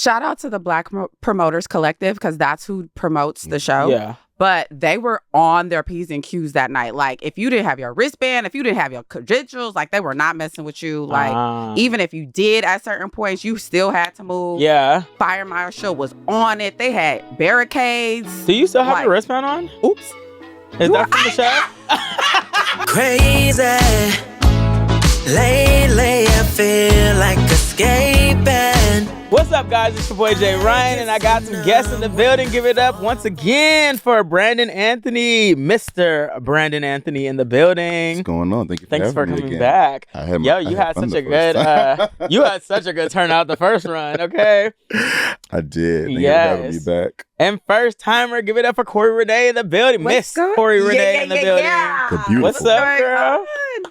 shout out to the Black Promoters Collective, because that's who promotes the show. Yeah. But they were on their P's and Q's that night. Like, if you didn't have your wristband, if you didn't have your credentials, like, they were not messing with you. Like, even if you did at certain points, you still had to move. Yeah. Fire Marshal was on it. They had barricades. Do you still have your wristband on? Oops. Is that from the show? Crazy. Lately, I feel like escaping. What's up, guys? It's your boy Jay Ryan, and I got some guests in the building. Give it up once again for Brandon Anthony, Mr. Brandon Anthony in the building. What's going on? Thanks for coming back. You had such a good turnout the first run. Okay, I did. Thank yes. you for having me back. And first timer, give it up for Corey Renee in the building. Miss Corey Renee in the building. Beautiful. What's up, girl?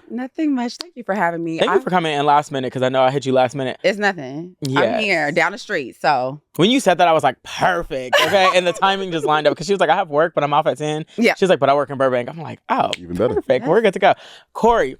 Nothing much. Thank you for having me. Thank you for coming in last minute, because I know I hit you last minute. It's nothing. Yes. I'm here down the street, so. When you said that, I was like, perfect. Okay. And the timing just lined up, because she was like, I have work, but I'm off at 10. Yeah. She was like, but I work in Burbank. I'm like, oh, even better. Perfect. We're good to go. Corey,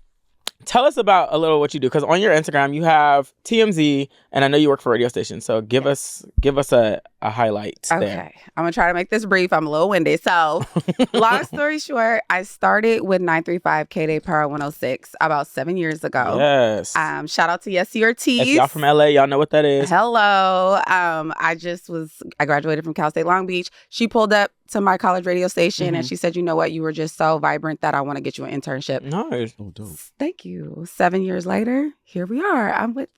tell us about a little what you do, because on your Instagram you have TMZ, and I know you work for a radio station. So give us a highlight there. Okay, I'm gonna try to make this brief. I'm a little winded. So, long story short, I started with 935 K-Day Power 106 about 7 years ago. Yes. Shout out to Yes Your Tees. If y'all from LA, y'all know what that is. Hello. I graduated from Cal State Long Beach. She pulled up to my college radio station and she said, you know what, you were just so vibrant that I want to get you an internship. Nice. Oh, dope. Thank you. 7 years later, here we are. I'm with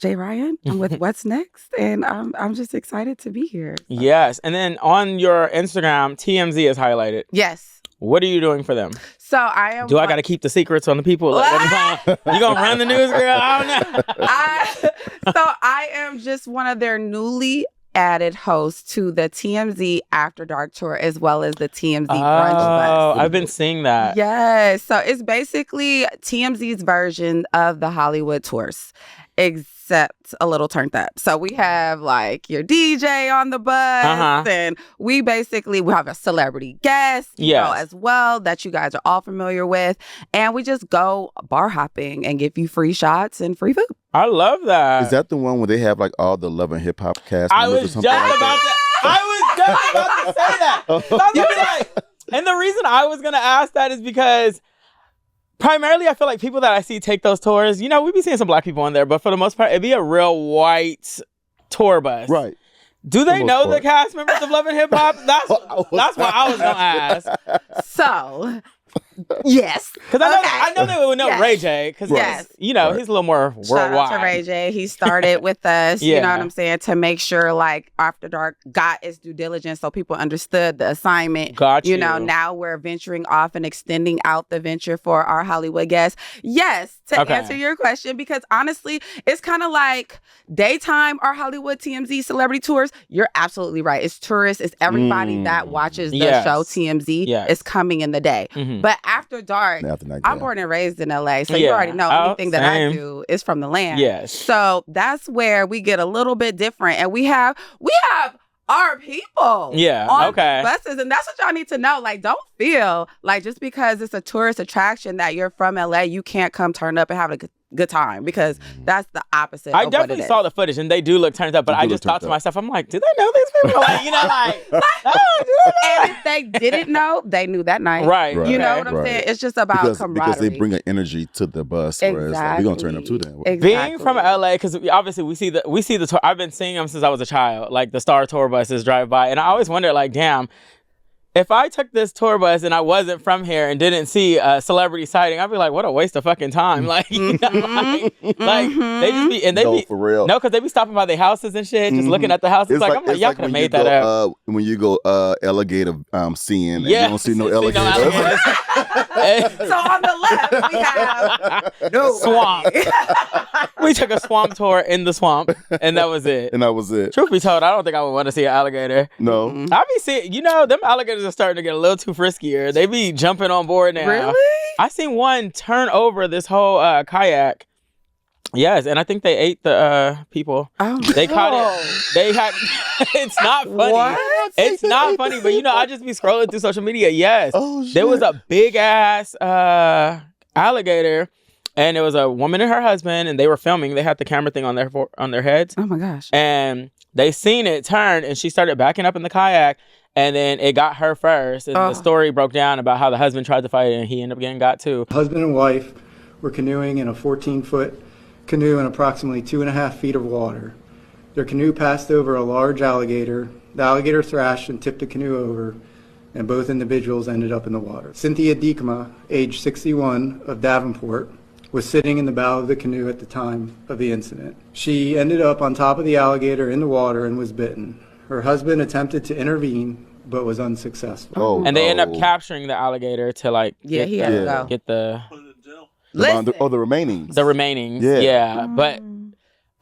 Jay Ryan. I'm with What's Next, and I'm just excited to be here. So. Yes. And then on your Instagram, TMZ is highlighted. Yes. What are you doing for them? So I am. Do I got to keep the secrets on the people? Like, you gonna run the news, girl? I don't know. So I am just one of their newly added hosts to the TMZ After Dark tour, as well as the TMZ Brunch Bus. Oh, I've been seeing that. Yes. So it's basically TMZ's version of the Hollywood tours, except a little turned up. So we have like your DJ on the bus, and we have a celebrity guest, you know, as well, that you guys are all familiar with. And we just go bar hopping and give you free shots and free food. I love that. Is that the one where they have like all the Love and Hip Hop cast I members was or something just like about that? to say that. I was about to say that. And the reason I was going to ask that is because primarily I feel like people that I see take those tours, you know, we be seeing some black people in there, but for the most part, it'd be a real white tour bus. Right. Do they know the cast members of Love and Hip Hop? That's what I was going to ask. So... Yes. Because I know they would know Ray J. Because, you know, he's a little more worldwide. Shout out to Ray J. He started with us, you know what I'm saying, to make sure, like, After Dark got its due diligence so people understood the assignment. Got you. You know, now we're venturing off and extending out the venture for our Hollywood guests. Yes, to answer your question, because honestly, it's kind of like daytime or Hollywood TMZ celebrity tours. You're absolutely right. It's tourists. It's everybody that watches the show TMZ is coming in the day. But After Dark, I'm born and raised in LA, so you already know anything that I do is from the land. Yes. So that's where we get a little bit different, and we have our people on buses, and that's what y'all need to know. Like, don't feel like just because it's a tourist attraction that you're from LA, you can't come turn up and have a good time, because that's the opposite. I definitely saw the footage, and they do look turned up. But I just thought to myself, I'm like, do they know these people? Like, you know, like, and if they didn't know, they knew that night. Right. You know what I'm saying? It's just about camaraderie. Because they bring an energy to the bus, whereas like, we're gonna turn up to them. Exactly. Being from LA, because obviously we see the tour. I've been seeing them since I was a child. Like the Star tour buses drive by, and I always wonder, like, damn, if I took this tour bus and I wasn't from here and didn't see a celebrity sighting, I'd be like, what a waste of fucking time. Like, you know, like they just be, and they be, for real. No, because they be stopping by their houses and shit, just looking at the houses. I'm like, y'all could have made that up. When you go alligator seeing, and you don't see no alligators. So on the left, we have swamp. We took a swamp tour in the swamp, and that was it. Truth be told, I don't think I would want to see an alligator. No. I be seeing, you know, them alligators are starting to get a little too friskier. They be jumping on board now. Really? I seen one turn over this whole kayak. Yes, and I think they ate the people. Oh, they caught it. They had. It's not funny. What? It's not funny, but you know, I just be scrolling through social media. Yes, oh, shit. There was a big ass alligator. And it was a woman and her husband, and they were filming. They had the camera thing on their heads. Oh my gosh. And they seen it turn, and she started backing up in the kayak, and then it got her first. And the story broke down about how the husband tried to fight it, and he ended up getting got too. Husband and wife were canoeing in a 14-foot canoe in approximately 2.5 feet of water. Their canoe passed over a large alligator. The alligator thrashed and tipped the canoe over, and both individuals ended up in the water. Cynthia Diekma, age 61, of Davenport, was sitting in the bow of the canoe at the time of the incident. She ended up on top of the alligator in the water and was bitten. Her husband attempted to intervene, but was unsuccessful. And they ended up capturing the alligator to like he had to go. Get the the remainings. The remainings. Yeah. But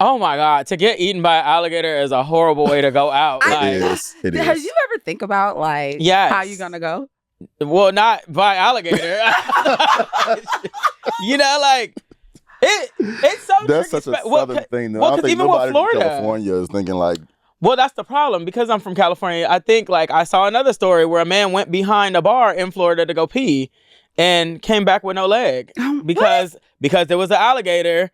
oh my God, to get eaten by an alligator is a horrible way to go out. It is. Have you ever think about like how you gonna go? Well, not by alligator. You know, like it's so that's such a southern thing. Though. Well, I don't think even nobody with Florida, from California is thinking like. Well, that's the problem because I'm from California. I think like I saw another story where a man went behind a bar in Florida to go pee, and came back with no leg because there was an alligator.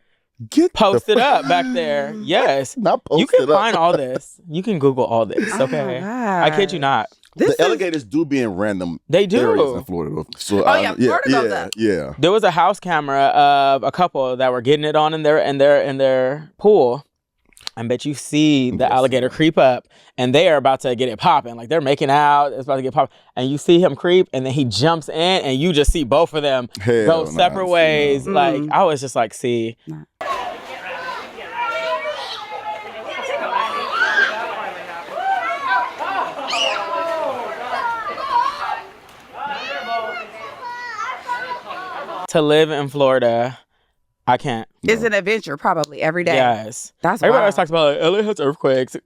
Posted up back there. Yes. Not posted You can up. find all this. You can Google all this. Okay. Oh, I kid you not. The alligators do be in random They do. areas in Florida. So, Florida does that. Yeah. There was a house camera of a couple that were getting it on in their pool. I bet you see the alligator creep up, and they are about to get it popping. Like they're making out, it's about to get popping, and you see him creep, and then he jumps in, and you just see both of them go separate ways. Like I was just like, see. To live in Florida, I can't. It's an adventure probably every day. Yes. That's Everybody wild. always talks about like, LA has earthquakes.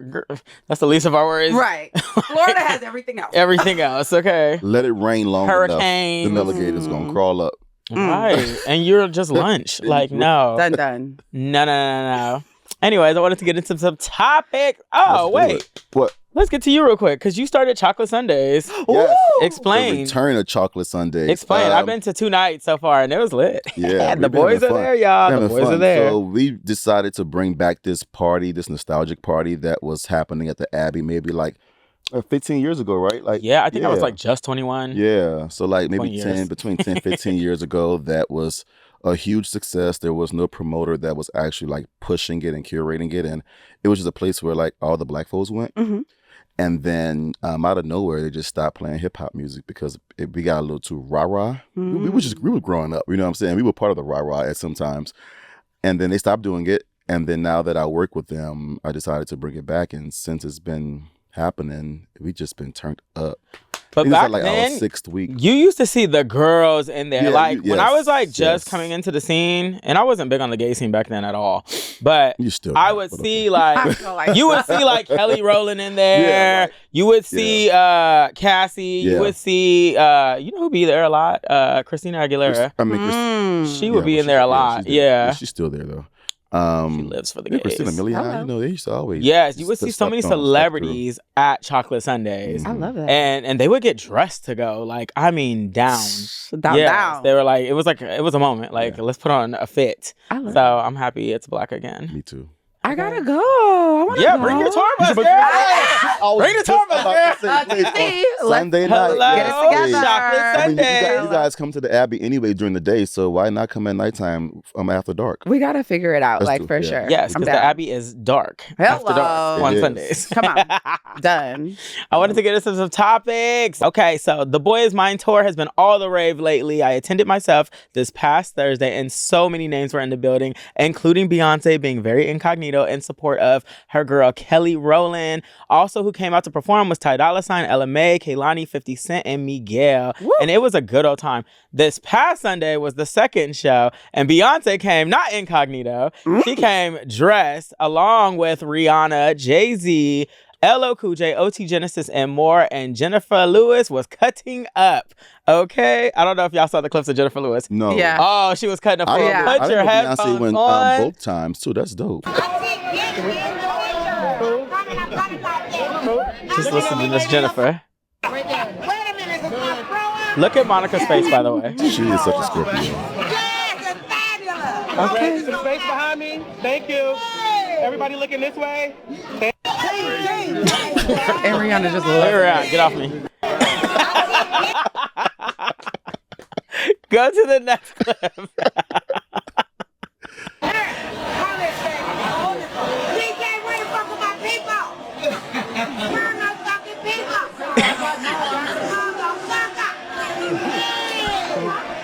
That's the least of our worries. Right. Florida has everything else. Everything else, okay. Let it rain long Hurricanes. enough. The alligator's gonna crawl up. Right. And you're just lunch. Like, no. Done. No. Anyways, I wanted to get into some topic. Oh, wait. What? Let's get to you real quick, because you started Chocolate Sundays. Yes. Explain. The return of Chocolate Sundays. Explain. I've been to 2 nights so far, and it was lit. Yeah. The boys are there, y'all. The boys are there. So we decided to bring back this party, this nostalgic party that was happening at the Abbey maybe like 15 years ago, right? Like, yeah, I think I was like just 21. Yeah. So like maybe 20 between 10, 15 years ago, that was a huge success. There was no promoter that was actually like pushing it and curating it. And it was just a place where like all the black folks went. Mm-hmm. And then out of nowhere, they just stopped playing hip hop music because we got a little too rah-rah. Mm-hmm. We were growing up, you know what I'm saying? We were part of the rah-rah at some times. And then they stopped doing it. And then now that I work with them, I decided to bring it back. And since it's been happening, we just been turned up. But back like then, our 6th week. You used to see the girls in there. Yeah, when I was like just coming into the scene, and I wasn't big on the gay scene back then at all. But I would see like you would see like Kelly Rowland in there. Yeah, right. You would see Cassie. Yeah. You would see you know who be there a lot? Christina Aguilera. She would be in there a lot. Yeah. She's still there though. She lives for the gays. Christina Milian, you know, they used to always. Yes, you would see so many celebrities at Chocolate Sundays. I love that. And they would get dressed to go. Like, I mean, down. Down. They were like, it was a moment. Like, let's put on a fit. So I'm happy it's black again. Me too. I gotta go. I wanna go. Bring your tour bus, girl. Bring the tour bus, girl. Sunday night. Get it together. Chocolate Sunday. You guys come to the Abbey anyway during the day, so why not come at nighttime after dark? We gotta figure it out, for sure. Yes, because the Abbey is dark after dark on Sundays. Come on. Done. I wanted to get into some topics. Okay, so the Boy Is Mine tour has been all the rave lately. I attended myself this past Thursday, and so many names were in the building, including Beyonce being very incognito in support of her girl Kelly Rowland. Also who came out to perform was Ty Dolla $ign, Ella Mai, Kehlani, 50 Cent, and Miguel. Woo! And it was a good old time. This past Sunday was the second show, and Beyonce came not incognito. She came dressed along with Rihanna, Jay-Z, LL Cool J, OT Genesis, and more. And Jennifer Lewis was cutting up. Okay? I don't know if y'all saw the clips of Jennifer Lewis. No. Yeah. Oh, she was cutting up. Put your headphones Beyonce went on. both times, too. That's dope. Just listen to Miss Jennifer. Look at Monica's face, by the way. She is such a Scorpio. Okay. Some space behind me. Thank you. Everybody looking this way. And Rihanna just Hey, Rihanna, get off me. Go to the next clip.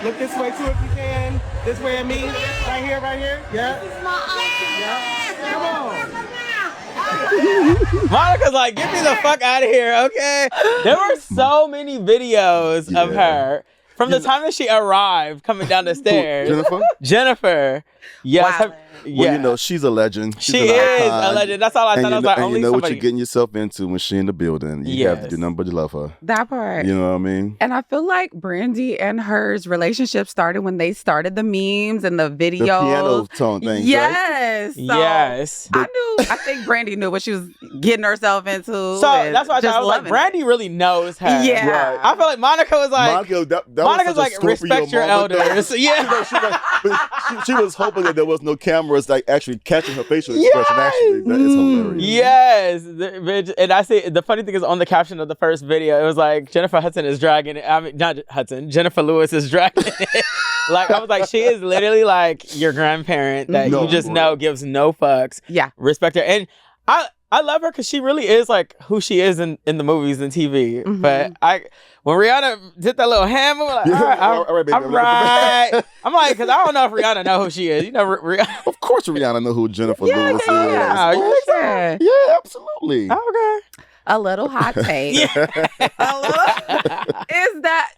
Look this way too if you can. This way at me. Right here, right here. Yeah. Come on. Monica's like, get me the fuck out of here, okay? There were so many videos of her from the time that she arrived coming down the stairs. Jennifer. Yes. Wow. Well, she's a legend. She's she an is icon. a legend. That's all I thought. I was like, only you know somebody. what you're getting yourself into when she's in the building. You have to do nothing but love her. That part. You know what I mean? And I feel like Brandy and hers relationship started when they started the memes and the videos. The piano tone thing. Yes. Right? So Yes. I think Brandy knew what she was getting herself into. So that's why I thought, I was like, Brandy really knows her. Yeah. Right. I feel like Monica was like, Monica's like, respect your elders. Yeah. She was hoping that there was no cameras like actually catching her facial expression. Actually, that is hilarious. Yes. And I say the funny thing is on the caption of the first video, it was like Jennifer Hudson is dragging it. I mean, not Hudson. Jennifer Lewis is dragging it. Like I was like, she is literally like your grandparent that you just know gives no fucks. Yeah. Respect her. And I love her because she really is like who she is in the movies and TV. Mm-hmm. But when Rihanna did that little hammer, like, all right, baby, all right. I'm like, because I don't know if Rihanna know who she is. You know, Rihanna. Of course, Rihanna know who Jennifer Lewis is. Yeah, you think so? Yeah, absolutely. Okay. A little hot take. Is that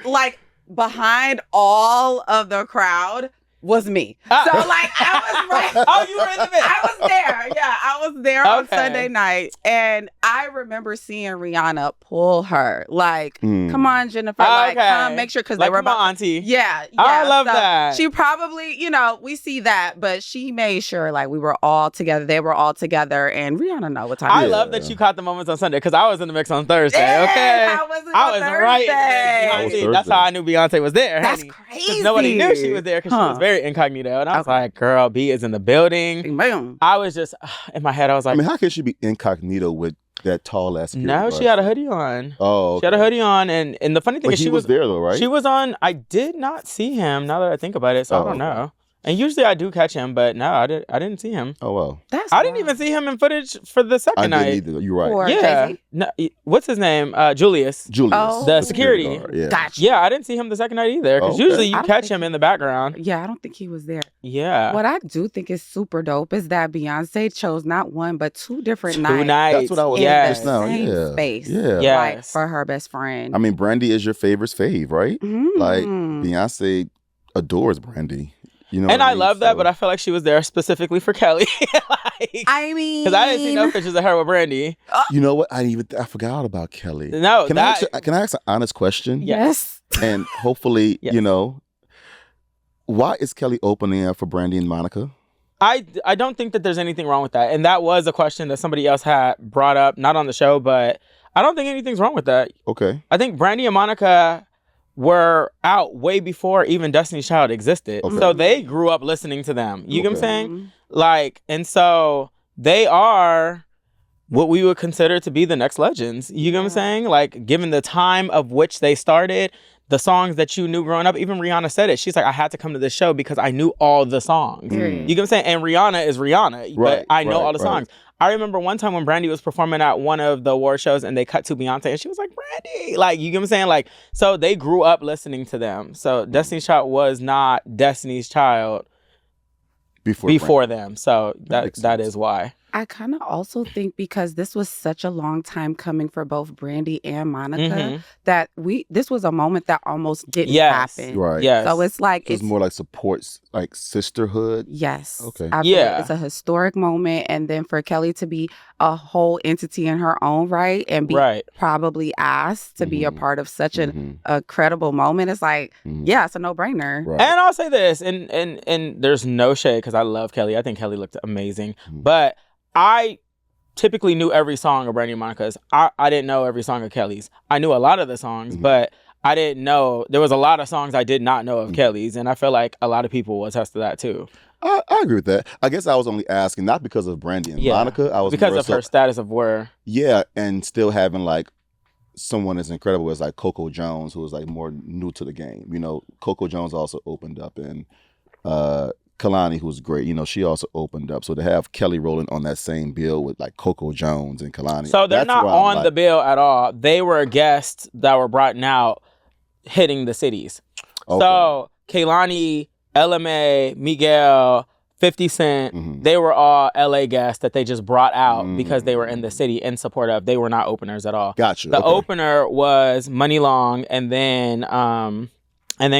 like behind all of the crowd was me. So like I was right. Oh, you were in the mix. I was there. Yeah, I was there on Sunday night. And I remember seeing Rihanna pull her. Like, come on, Jennifer. Like, come make sure because like, they were about auntie. Yeah. I love that. She probably, we see that, but she made sure like we were all together. They were all together, and Rihanna know what time I it is. love that you caught the moments on Sunday because I was in the mix on Thursday. Yeah, Okay. I was right in the mix. That's how I knew Beyonce was there. That's honey. crazy. Nobody knew she was there because she was very incognito. And I was like, girl, B is in the building. Boom. I was just, in my head, I was like, I mean, how can she be incognito with that tall ass? No, she had a hoodie on. Oh, she had a hoodie on, and the funny thing is, she was there though, right? She was on. I did not see him. Now that I think about it, so I don't know. And usually I do catch him, but no, I didn't see him. Oh well. I didn't even see him in footage for the second night. I didn't either. You're right. Or Yeah. Jay-Z? No, what's his name? Julius. Oh. The security. guard, yeah. Gotcha. Yeah, I didn't see him the second night either. Because usually you catch him in the background. Yeah, I don't think he was there. Yeah. What I do think is super dope is that Beyonce chose not one but two different Two nights. nights. That's what I was in just the now. same Yeah. space. Yeah. Yeah. Like Yes. for her best friend. I mean, Brandy is your favorite fave, right? Like Beyonce adores Brandy. You know, and what I mean? love that, but I feel like she was there specifically for Kelly. I mean, because I didn't see no pictures of her with Brandy. You know what? I forgot about Kelly. No, can I ask an honest question? Yes. And hopefully, why is Kelly opening up for Brandy and Monica? I don't think that there's anything wrong with that. And that was a question that somebody else had brought up, not on the show, but I don't think anything's wrong with that. Okay. I think Brandy and Monica were out way before even Destiny's Child existed. Okay. So they grew up listening to them. You get what I'm saying? Like, and so they are what we would consider to be the next legends. You get what I'm saying? Like, given the time of which they started, the songs that you knew growing up, even Rihanna said it. She's like, I had to come to this show because I knew all the songs. You get what I'm saying? And Rihanna is Rihanna, but I know all the songs. I remember one time when Brandy was performing at one of the award shows and they cut to Beyonce and she was like, Brandy! Like, you get what I'm saying? Like, so they grew up listening to them. So Destiny's Child was not Destiny's Child before them. So that is why. I kind of also think because this was such a long time coming for both Brandy and Monica that this was a moment that almost didn't happen. Right. Yes. So it's like it's more like supports, like sisterhood. Yes. Okay. I feel like it's a historic moment, and then for Kelly to be a whole entity in her own right and be probably asked to be a part of such a credible moment, it's like, yeah, it's a no-brainer. Right. And I'll say this, and there's no shade because I love Kelly. I think Kelly looked amazing, but I typically knew every song of Brandy and Monica's. I didn't know every song of Kelly's. I knew a lot of the songs, but I didn't know. There was a lot of songs I did not know of Kelly's, and I feel like a lot of people will attest to that too. I agree with that. I guess I was only asking not because of Brandy and Monica. I was because of her status of where. Yeah, and still having like someone as incredible as like Coco Jones, who was like more new to the game. You know, Coco Jones also opened up, and Kalani, who was great. You know, she also opened up. So to have Kelly rolling on that same bill with like Coco Jones and Kalani. So they're not on the bill at all. They were guests that were brought out hitting the cities. Okay. So Kehlani, LMA, Miguel, 50 Cent, they were all LA guests that they just brought out because they were in the city in support of. They were not openers at all. Gotcha. The opener was Money Long, and then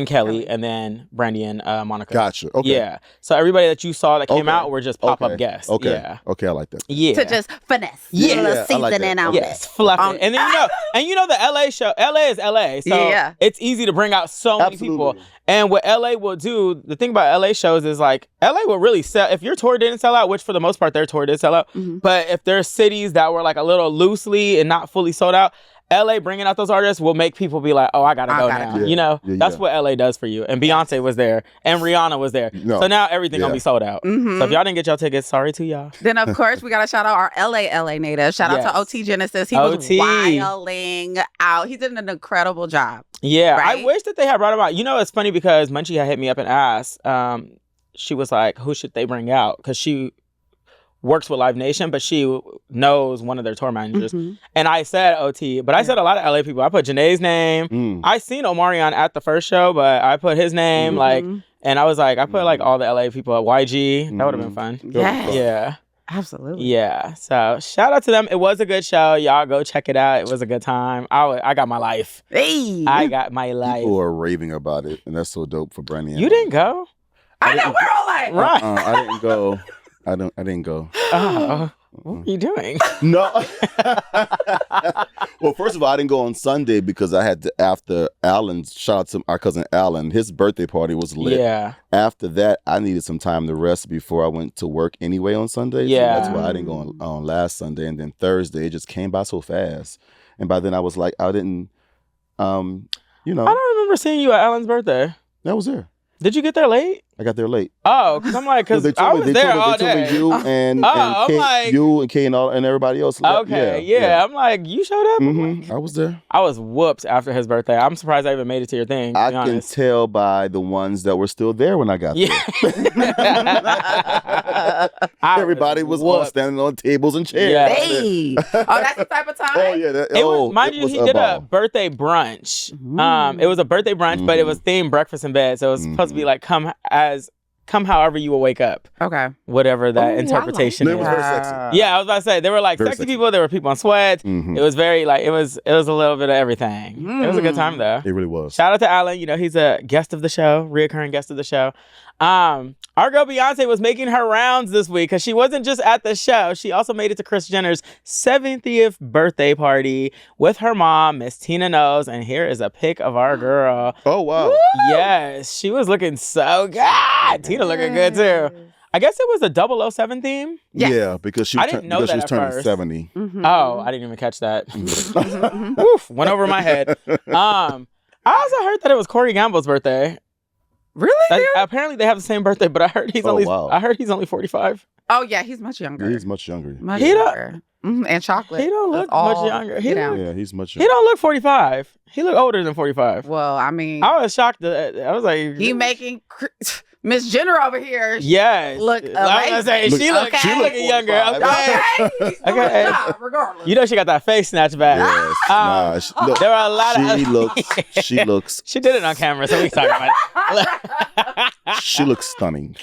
Kelly, and then Brandy and Monica. Gotcha. Okay. Yeah. So everybody that you saw that came out were just pop-up guests. Okay. Yeah. Okay, I like that. Yeah. To just finesse. Yeah. A little seasoning on Yes, it. fluff it. And then the LA show, LA is LA. So it's easy to bring out so many people. And what LA will do, the thing about LA shows is like, LA will really sell, if your tour didn't sell out, which for the most part their tour did sell out, but if there's cities that were like a little loosely and not fully sold out, LA bringing out those artists will make people be like, oh, I gotta go now. Yeah. You know, that's what LA does for you. And Beyonce was there, and Rihanna was there. No. So now everything gonna be sold out. So if y'all didn't get y'all tickets, sorry to y'all. Then of course we gotta shout out our LA native. Shout out to OT Genesis. He was wilding out. He did an incredible job. Yeah, right? I wish that they had brought him out. You know, it's funny because Munchie had hit me up and asked. She was like, who should they bring out? Because she works with Live Nation, but she knows one of their tour managers. And I said OT, but I said a lot of LA people. I put Janae's name. I seen Omarion at the first show, but I put his name, like, and I was like, I put like all the LA people at YG. That would have been fun. Yes. Yeah. Absolutely. Yeah. So shout out to them. It was a good show. Y'all go check it out. It was a good time. I got my life. Hey. I got my life. People are raving about it, and that's so dope for Brandy. You didn't go? I know, we're all like, right. I didn't go. I didn't go. Oh, what are you doing? No. Well, first of all, I didn't go on Sunday because I had to, after Alan's, shout out to our cousin Alan, his birthday party was lit. Yeah. After that, I needed some time to rest before I went to work anyway on Sunday. Yeah. So that's why I didn't go on last Sunday. And then Thursday, it just came by so fast. And by then I was like, I didn't, you know. I don't remember seeing you at Alan's birthday. I was there. Did you get there late? I got there late. Oh, because I'm like, because I was there all day. They told me you and Kay and everybody else. Okay, yeah. I'm like, you showed up? I was there. I was whooped after his birthday. I'm surprised I even made it to your thing. I can tell by the ones that were still there when I got there. Everybody was standing on tables and chairs. Yeah. Hey. Oh, that's the type of time? Oh, yeah. Mind you, he did a birthday brunch. It was a birthday brunch, but it was themed breakfast in bed. So it was supposed to be like, come however you will wake up. Okay. Whatever that interpretation is. It was very sexy. Yeah, I was about to say, there were like sexy people, there were people in sweats. It was very like, it was a little bit of everything. It was a good time though. It really was. Shout out to Alan, you know, he's a guest of the show, reoccurring guest of the show. Our girl Beyonce was making her rounds this week because she wasn't just at the show. She also made it to Kris Jenner's 70th birthday party with her mom, Miss Tina Knowles. And here is a pic of our girl. Oh, wow. Woo! Yes, she was looking so good. Tina looking good too. I guess it was a 007 theme. Yes. Yeah, because she was turning 70. Oh, I didn't even catch that. Oof, went over my head. I also heard that it was Corey Gamble's birthday. Really? Apparently they have the same birthday, but I heard he's only 45. Oh yeah, he's much younger. Yeah, he's much younger. Much younger. And chocolate. He don't look much younger. He's much younger. He don't look 45. He look older than 45. Well, I mean, I was shocked. I was like, he making Miss Jenner over here. Yes. Look amazing. I was gonna say, she looking younger. Okay. Okay. Regardless. You know she got that face snatch back. Yes. Look, there are a lot of She looks. She did it on camera, so we can talk about it. She looks stunning.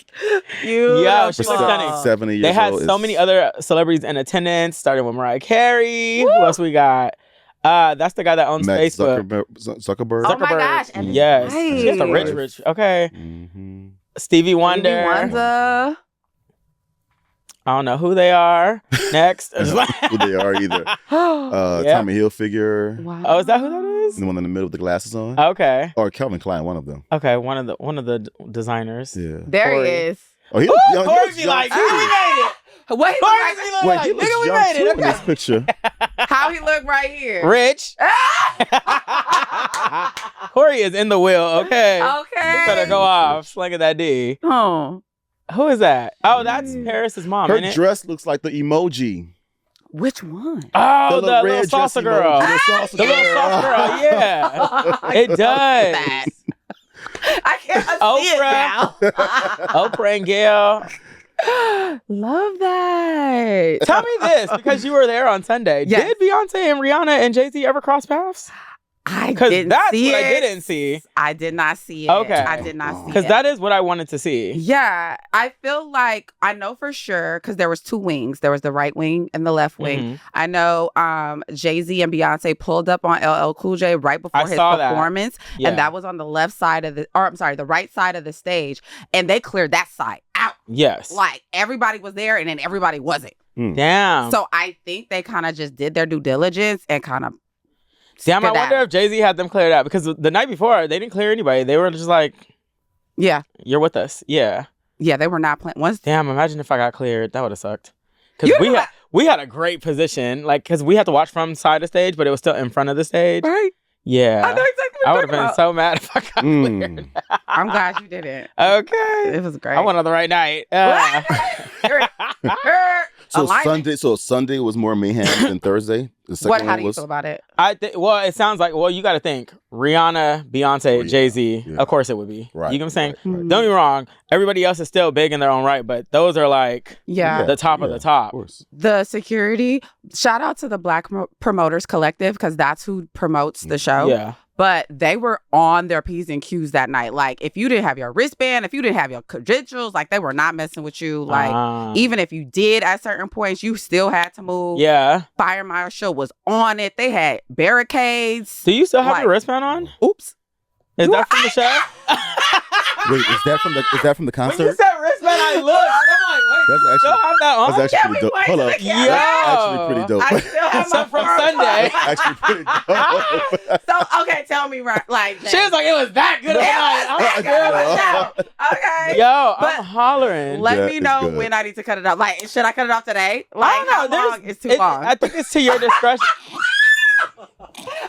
She looks stunning. 70 years old. They had so many other celebrities in attendance, starting with Mariah Carey. Woo! Who else we got? That's the guy that owns Facebook. Zuckerberg. Oh my gosh. Yes. She's the rich. Okay. Stevie Wonder. I don't know who they are. Next. Who they are either. Tommy Hilfiger. Wow. Oh, is that who that is? The one in the middle with the glasses on. Okay. Or Calvin Klein, one of them. Okay, one of the designers. Yeah. There Corey. he is. Oh, he looks young. Corey be like, we made it. Wait, he looks young too in this picture. How How he look right here? Rich. Corey is in the wheel. Okay. Okay. You better go off. Slinging that D. Oh. Who is that? Oh, that's Paris's mom, Her isn't it? dress looks like the emoji. Which one? Oh, the little red dress salsa girl. emoji, The little salsa girl, yeah. It does. That. I can't see it now. Oprah and Gail. Love that. Tell me this, because you were there on Sunday. Yes. Did Beyonce and Rihanna and Jay-Z ever cross paths? I Because didn't that's see what it. I didn't see. I did not see it. Okay. I did not see it. Because that is what I wanted to see. Yeah, I feel like I know for sure because there was two wings. There was the right wing and the left wing. Mhm. I know Jay-Z and Beyonce pulled up on LL Cool J right before his saw that. performance, Yeah. and that was on the left side of the right side of the stage, and they cleared that side out. Yes. Like everybody was there, and then everybody wasn't. Damn. So I think they kind of just did their due diligence and kind of. Damn, I wonder if Jay-Z had them cleared out, because the night before, they didn't clear anybody. They were just like, Yeah, you're with us. Yeah. yeah, they were not playing. Once Damn, imagine if I got cleared. That would have sucked. You Because know we had a great position, like, because we had to watch from side of stage, but it was still in front of the stage. right, Yeah. I know exactly what I you're would have talking been about. so mad if I got cleared. I'm glad you didn't. Okay. It was great. I went on the right night. So Alignment. Sunday was more mayhem than Thursday. The second How one do you was feel about it? Well, it sounds like, you got to think Rihanna, Beyonce, Oh, yeah. Jay-Z. Yeah. Of course it would be. right. You know what I'm saying? right, right. Don't get me wrong. Everybody else is still big in their own right, but those are like Yeah. the top of the top. Of course. The security, shout out to the Black Promoters Collective because that's who promotes the show. Yeah. But they were on their P's and Q's that night. Like, if you didn't have your wristband, if you didn't have your credentials, like, they were not messing with you. Like, even if you did at certain points, you still had to move. Yeah. Fire Marshal was on it. They had barricades. Do you still have Like- your wristband on? Oops. Is that from the show? Wait, is that from the When you concert? said wristband, I looked. And I'm like, wait, That's you still actually- have that on? That's actually Can pretty we dope. point Hold to up. the camera? That's actually pretty dope. I still have So my from phone. Sunday. That's actually pretty dope. So, okay, tell me right. Like, She was like, it was that good of a night. I'm like, Okay. yo, But I'm hollering. Let That me is know good. when I need to cut it off. Like, should I cut it off today? Like, I don't know. how long is too long? I think it's to your discretion.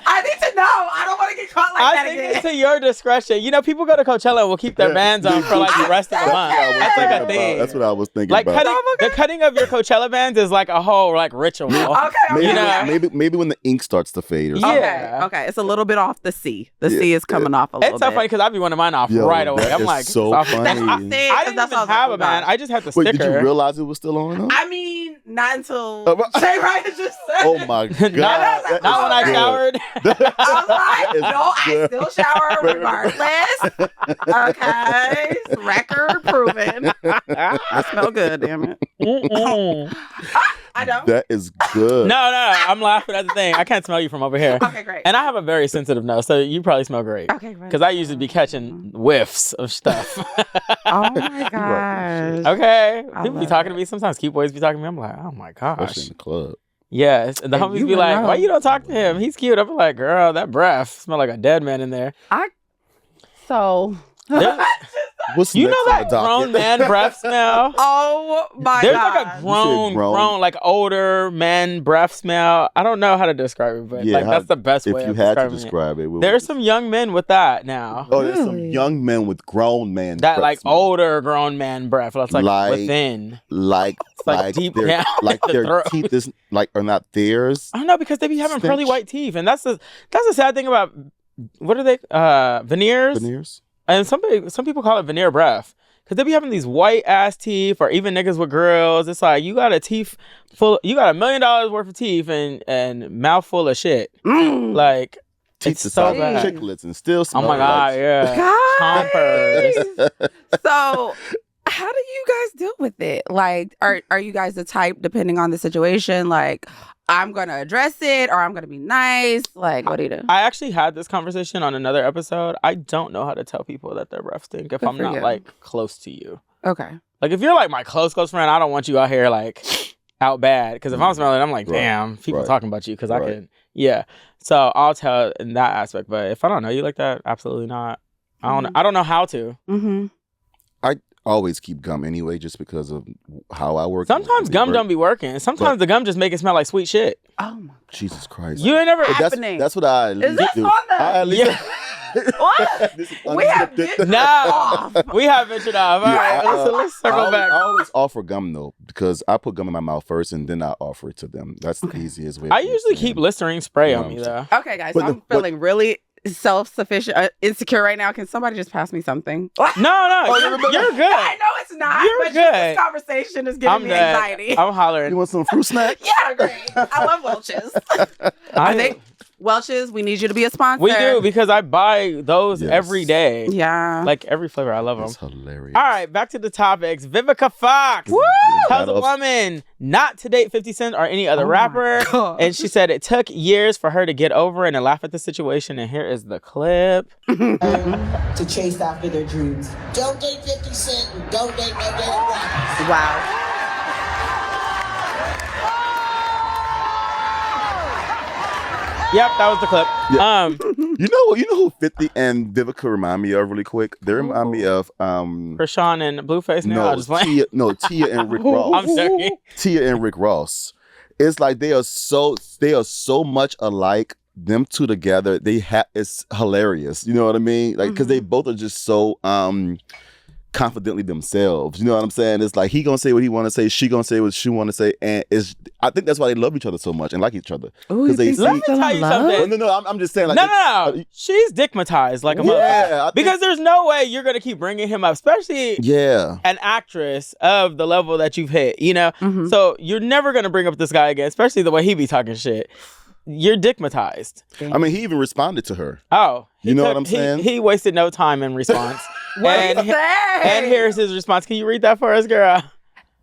I need to know. I don't want to get caught like I that think again. it's to your discretion. You know, people go to Coachella and will keep their bands on for like the rest of the month. That's like a thing. That's what I was thinking Like about. the cutting of your Coachella bands is like a whole like ritual. Okay, Maybe, You know? maybe when the ink starts to fade or something. Yeah. Okay. It's a little bit off the C. The C is coming off a little It's so bit. funny because I be wanting mine off Yo, right away. that I'm is like, so it's off. funny. That's what I'm saying. I didn't That's even what I was have like, a band. oh, I just had the Wait, sticker. did you realize it was still on? Though? I mean, not until Oh, but- Jay Ryan just said. Oh my god! not that not is when I good. showered. I was like, That is no, I good. still shower regardless. Okay. Record proven. I smell good, damn it. I don't. That is good. No, I'm laughing at the thing. I can't smell you from over here. Okay, great. And I have a very sensitive nose, so you probably smell great. Okay, great. Because I usually be catching whiffs of stuff. Oh my gosh. Okay. I People be love talking it. to me. Sometimes cute boys be talking to me. I'm like, oh my Especially gosh. in the club. Yes. And the And homies you be would like, know. why you don't talk to him? He's cute. I'm like, girl, that breath smell like a dead man in there. So. There's- What's you next know on that the docket? grown man breath smell? Oh my There's god. like a grown, like older men breath smell. I don't know how to describe it, but Yeah, like that's the best If way you of had to describing it. describe it, what There's would some young men with that now. Oh, there's some Really? young men with grown men. That breath like smell. older grown man breath. That's like, Like- within. like like deep their, down like in the their throat. teeth is like are not theirs. I don't know because they be having pearly Stench. white teeth, and that's the sad thing about what are they veneers? Veneers. And some people call it veneer breath because they be having these white ass teeth, or even niggas with grills. It's like you got a teeth full, you got $1 million worth of teeth and mouth full of shit. Like Teeth it's the so size of bad. chiclets and still Oh smell my god, like yeah. Guys. Chompers. So, how do you guys deal with it? Like, are you guys the type, depending on the situation, like, I'm gonna address it or I'm gonna be nice? Like, what do you do? I actually had this conversation on another episode. I don't know how to tell people that their breath stink if Good I'm for not you. like close to you. Okay. Like if you're like my close friend, I don't want you out here like out bad. Because if I'm smelling it, I'm like, Right. damn, people Right. talking about you because I Right. can. Yeah. So I'll tell in that aspect. But if I don't know you like that, absolutely not. I don't know how to. Mm-hmm. always keep gum anyway, just because of how I work. Sometimes gum don't be working. Sometimes the gum just make it smell like sweet shit. Oh my God. Jesus Christ! You ain't never. That's what I at least Is this do. on the? I at least. What? We have No, we have ventured off. All right, let's circle back. I always offer gum though, because I put gum in my mouth first and then I offer it to them. That's the easiest way. I usually keep Listerine spray on me though. Okay, guys, so I'm feeling really self-sufficient, insecure right now. Can somebody just pass me something? No, you're good. I know it's not. You're but good. This conversation is giving me anxiety. I'm hollering. You want some fruit snack? Yeah, great. I love Welch's. I think Welch's, we need you to be a sponsor. We do, because I buy those every day. Yeah. Like every flavor. I love them. That's hilarious. All right, back to the topics. Vivica Fox tells a woman not to date 50 Cent or any other rapper. And she said it took years for her to get over and to laugh at the situation. And here is the clip. To chase after their dreams. Don't date 50 Cent and don't date no damn rappers. Wow. Yep, that was the clip. Yeah. You know who 50 and Vivica remind me of really quick? They remind me of Krishan and Blueface now. Tia and Rick Ross. I'm sorry. Tia and Rick Ross. It's like they are so much alike. Them two together, it's hilarious. You know what I mean? Like, because they both are just so confidently themselves. You know what I'm saying? It's like he gonna say what he want to say, she gonna say what she want to say, and I think that's why they love each other so much and like each other. Let me tell you something. No, I'm just saying. Like, no. She's dickmatized like a motherfucker. Because there's no way you're gonna keep bringing him up, especially an actress of the level that you've hit. You know, so you're never gonna bring up this guy again, especially the way he be talking shit. You're dickmatized. I mean, he even responded to her. Oh, you know what I'm saying? He wasted no time in response. What he say? And here's his response. Can you read that for us, girl?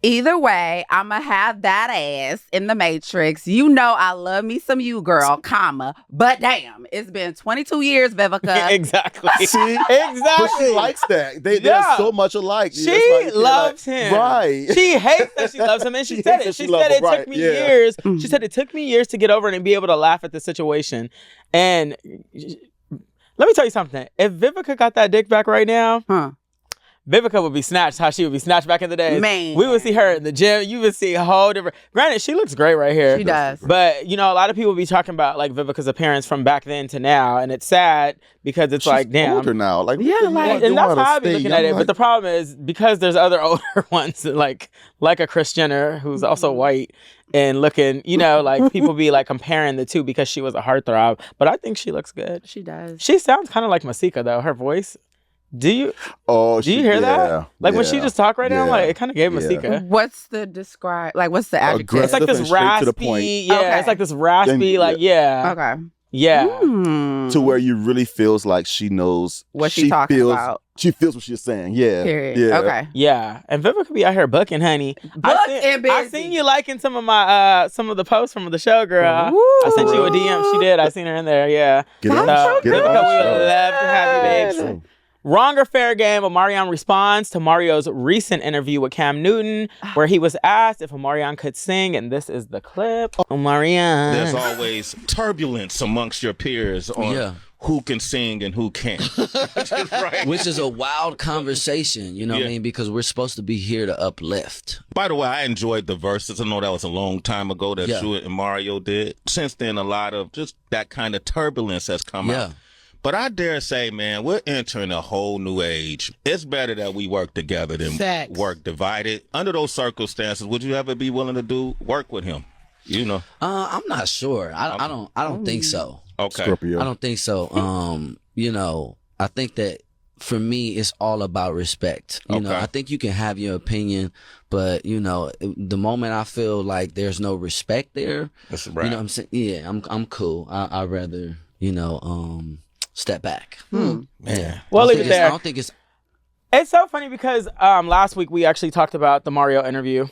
Either way, I'ma have that ass in the Matrix. You know I love me some you, girl, comma. But damn, it's been 22 years, Vivica. Exactly. See? Exactly. But she likes that. They're so much alike. She loves him. Right. She hates that she loves him. And she said it. She said it took me years. She said it took me years to get over it and be able to laugh at the situation. And let me tell you something. If Vivica got that dick back right now, Vivica would be snatched how she would be snatched back in the day. Man. We would see her in the gym. You would see a whole different... Granted, she looks great right here. She does. But, you know, a lot of people be talking about, like, Vivica's appearance from back then to now. And it's sad because it's like, damn. Older now. Like, and that's how I be looking at it. But the problem is, because there's other older ones, like a Kris Jenner, who's also white and looking, you know, like, people be, like, comparing the two because she was a heartthrob. But I think she looks good. She does. She sounds kind of like Masika, though, her voice. Do you hear that? Like when she just talked right now, like it kind of gave Masika. What's the adjective? It's like this raspy. It's like this raspy, Okay. Yeah. To where you really feels like she knows what she's talking about. She feels what she's saying. Yeah. Period. Yeah. Okay. Yeah. And Vivica could be out here bucking, honey. I seen you liking some of my some of the posts from the show, girl. Ooh. I sent you a DM. She did. I seen her in there. Yeah. Vivica, we would love to have you, babes. Wrong or fair game, Omarion responds to Mario's recent interview with Cam Newton, where he was asked if Omarion could sing, and this is the clip. Omarion. There's always turbulence amongst your peers on who can sing and who can't. Right. Which is a wild conversation, you know what I mean? Because we're supposed to be here to uplift. By the way, I enjoyed the verses. I know that was a long time ago that you and Mario did. Since then, a lot of just that kind of turbulence has come out. But I dare say, man, we're entering a whole new age. It's better that we work together than work divided. Under those circumstances, would you ever be willing to do work with him? You know, I'm not sure. I don't think so. Okay, Scorpio. I don't think so. You know, I think that for me, it's all about respect. You know, I think you can have your opinion, but you know, the moment I feel like there's no respect there, that's right. You know what I'm saying? Yeah, I'm cool. I'd rather, you know, step back. Yeah. Well, leave it there. I don't think it's so funny because last week we actually talked about the Mario interview.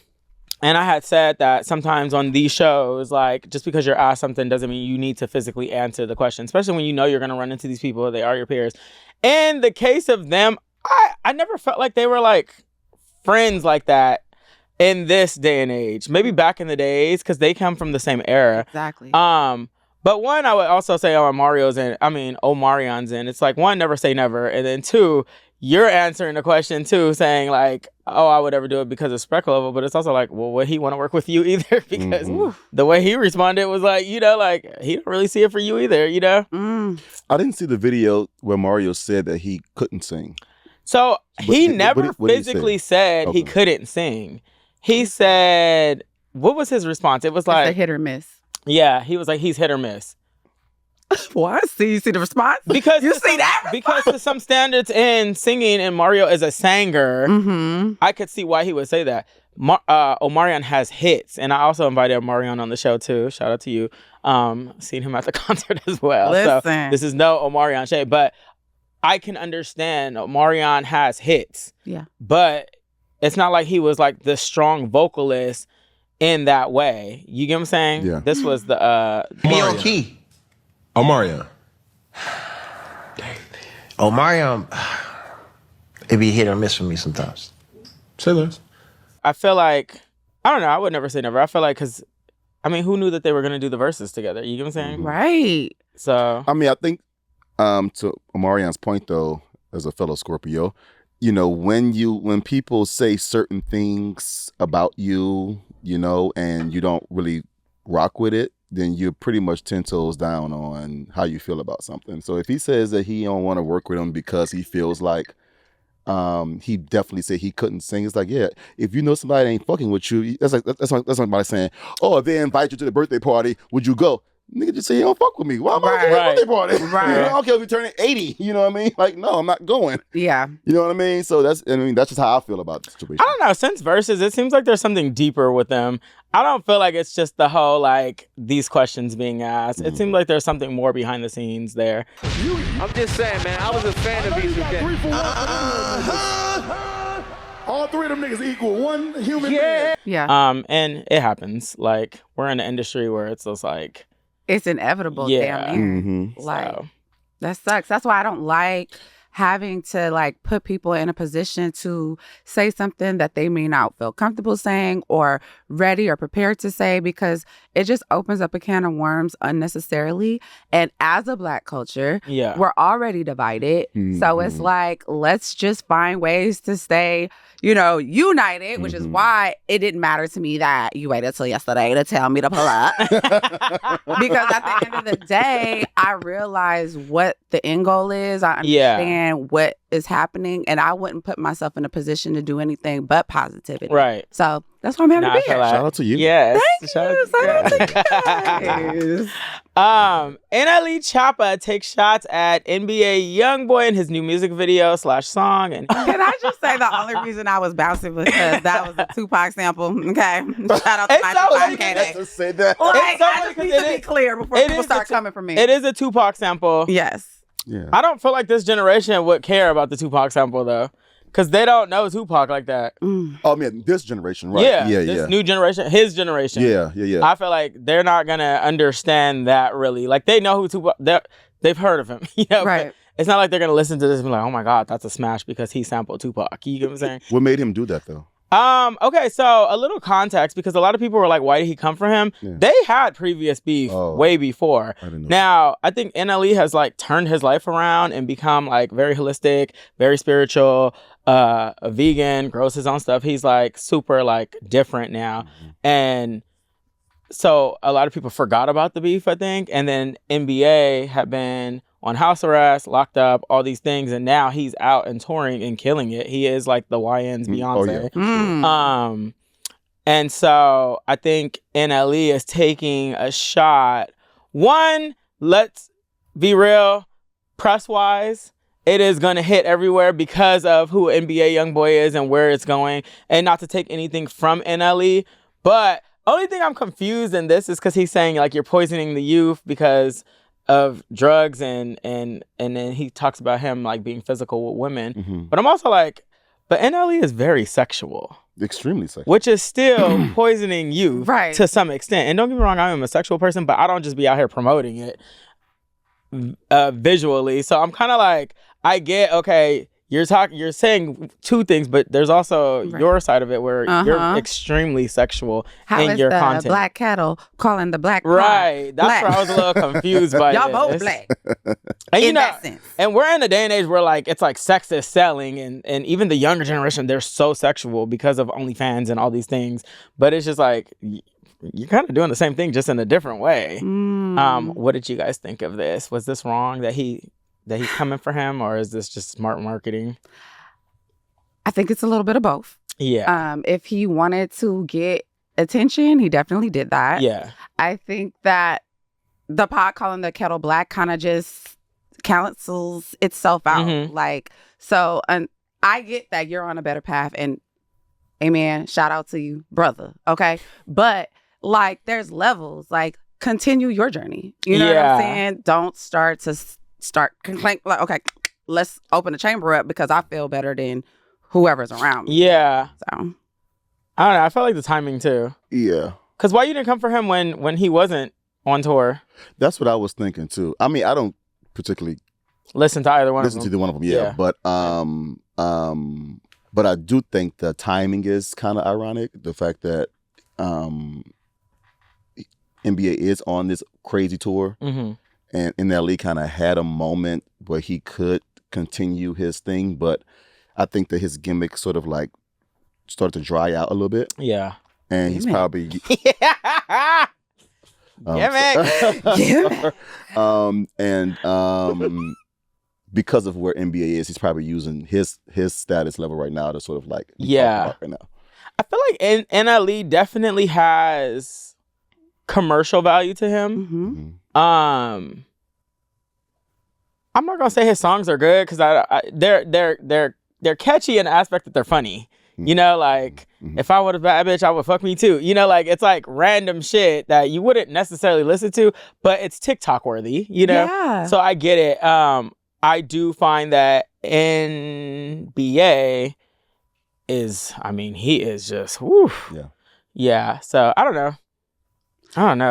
And I had said that sometimes on these shows, like, just because you're asked something doesn't mean you need to physically answer the question, especially when you know you're going to run into these people. They are your peers. In the case of them, I never felt like they were, like, friends like that in this day and age. Maybe back in the days, because they come from the same era. Exactly. But one, I would also say on Omarion's end, it's like, one, never say never. And then two, you're answering the question too, saying like, oh, I would never do it because of respect level. But it's also like, well, would he want to work with you either? Because the way he responded was like, you know, like he don't really see it for you either, you know? I didn't see the video where Mario said that he couldn't sing. So he never physically said he couldn't sing. He said, what was his response? It was like a hit or miss. Yeah, he was like, he's hit or miss. Well, I see. You see the response? Because you see that response? Because to some standards in singing, and Mario is a singer, I could see why he would say that. Omarion has hits, and I also invited Omarion on the show too. Shout out to you. Seen him at the concert as well. Listen. So this is no Omarion shade, but I can understand Omarion has hits. Yeah. But it's not like he was like the strong vocalist in that way. You get what I'm saying? Yeah. This was the Be on key. Omarion. Omarion, it be hit or miss for me sometimes. Say less. I feel like, I don't know, I would never say never. I feel like, because, I mean, who knew that they were going to do the verses together? You get what I'm saying? Right. So. I mean, I think, to Omarion's point, though, as a fellow Scorpio, you know, when people say certain things about you, you know, and you don't really rock with it, then you're pretty much 10 toes down on how you feel about something. So if he says that he don't want to work with him because he feels like he definitely said he couldn't sing, it's like, yeah, if you know somebody ain't fucking with you, that's like somebody saying, oh, if they invite you to the birthday party, would you go? Nigga just say you don't fuck with me. Why am I going to the birthday party? Right. You know, I don't care if you're turning 80. You know what I mean? Like, no, I'm not going. Yeah. You know what I mean? So that's just how I feel about the situation. I don't know. Since verses, it seems like there's something deeper with them. I don't feel like it's just the whole, like, these questions being asked. It seems like there's something more behind the scenes there. I'm just saying, man, I was a fan of B2K. All three of them niggas equal one human being. Yeah. And it happens. Like, we're in an industry where it's just like, it's inevitable. Yeah. Damn near. Like, that sucks. That's why I don't like having to like put people in a position to say something that they may not feel comfortable saying or ready or prepared to say, because it just opens up a can of worms unnecessarily. And as a Black culture, we're already divided. So it's like, let's just find ways to stay, you know, united, which is why it didn't matter to me that you waited till yesterday to tell me to pull up. Because at the end of the day, I realize what the end goal is. I understand what is happening, and I wouldn't put myself in a position to do anything but positivity. Right. So that's why I'm happy to be here. Shout out to you. Yes. Thank you. Shout out to you guys. NLE Choppa takes shots at NBA YoungBoy in his new music video / song. And can I just say the only reason I was bouncing was because that was a Tupac sample. Okay. Shout out to my Tupac K-Day. Just say that. Like, I just need to be clear before people start coming for me. It is a Tupac sample. Yes. Yeah. I don't feel like this generation would care about the Tupac sample, though. Because they don't know Tupac like that. Oh, man, this generation, right? Yeah, this new generation, his generation. Yeah. I feel like they're not going to understand that really. Like, they know who Tupac, they've heard of him. You know? Right. But it's not like they're going to listen to this and be like, oh my God, that's a smash because he sampled Tupac. You get what I'm saying? What made him do that, though? Okay, so a little context, because a lot of people were like, why did he come for him? Yeah. They had previous beef way before. I didn't know. Now, I think NLE has like turned his life around and become like very holistic, very spiritual, a vegan, grows his own stuff. He's like super like different now. And so a lot of people forgot about the beef, I think. And then NBA had been on house arrest, locked up, all these things, and now he's out and touring and killing it. He is like the YN's Beyonce. And so I think NLE is taking a shot. One, let's be real, press-wise, it is going to hit everywhere because of who NBA YoungBoy is and where it's going. And not to take anything from NLE, but only thing I'm confused in this is because he's saying like you're poisoning the youth because of drugs, and then he talks about him like being physical with women. But I'm also like, but NLE is very sexual. Extremely sexual. Which is still poisoning you to some extent. And don't get me wrong, I am a sexual person, but I don't just be out here promoting it visually. So I'm kind of like, I get, okay, you're saying two things, but there's also your side of it where you're extremely sexual in your content. Black cattle calling the black right. That's black. where I was a little confused by Y'all this. both black. And in that sense. And we're in a day and age where like it's like sex is selling, and even the younger generation, they're so sexual because of OnlyFans and all these things. But it's just like you're kind of doing the same thing, just in a different way. What did you guys think of this? Was this wrong that he's coming for him, or is this just smart marketing? I think it's a little bit of both. Yeah. If he wanted to get attention, he definitely did that. Yeah. I think that the pot calling the kettle black kind of just cancels itself out. Like, so, and I get that you're on a better path, and amen, shout out to you, brother. Okay. But like, there's levels. Like, continue your journey. You know what I'm saying? Don't start complaining. Like, okay, let's open the chamber up because I feel better than whoever's around me. Yeah. So I don't know. I felt like the timing too. Yeah. Because why you didn't come for him when he wasn't on tour? That's what I was thinking too. I mean, I don't particularly listen to either one of them. Listen to one of them, yeah. But I do think the timing is kind of ironic. The fact that NBA is on this crazy tour, and NLE kind of had a moment where he could continue his thing, but I think that his gimmick sort of like started to dry out a little bit. Yeah. And he's probably because of where NBA is, he's probably using his status level right now to sort of like right now. I feel like NLE definitely has commercial value to him. I'm not gonna say his songs are good because they're catchy in the aspect that they're funny. You know, like, if I was a bad bitch, I would fuck me too. You know, like, it's like random shit that you wouldn't necessarily listen to, but it's TikTok worthy, you know? Yeah. So I get it. I do find that NBA is, I mean, he is just, whew. Yeah. So I don't know.